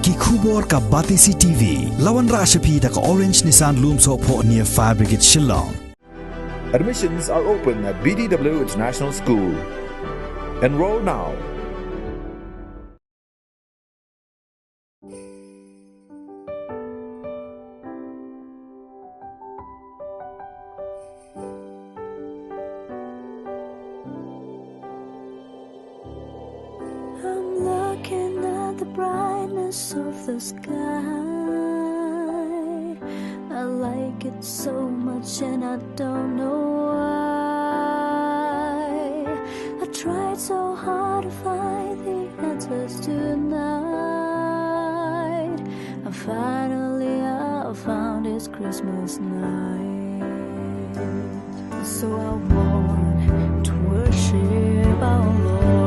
ki khubor ka Batisi TV lawan rashapi da ka Orange Nissan Lumso pho near Fire Brigade Shillong. Admissions are open at BDW International School. Enroll now. I'm looking at the brightness of the sky. I like it so much and I don't know why. I tried so hard to find the answers tonight. I found it's Christmas night. So I want to worship our Lord.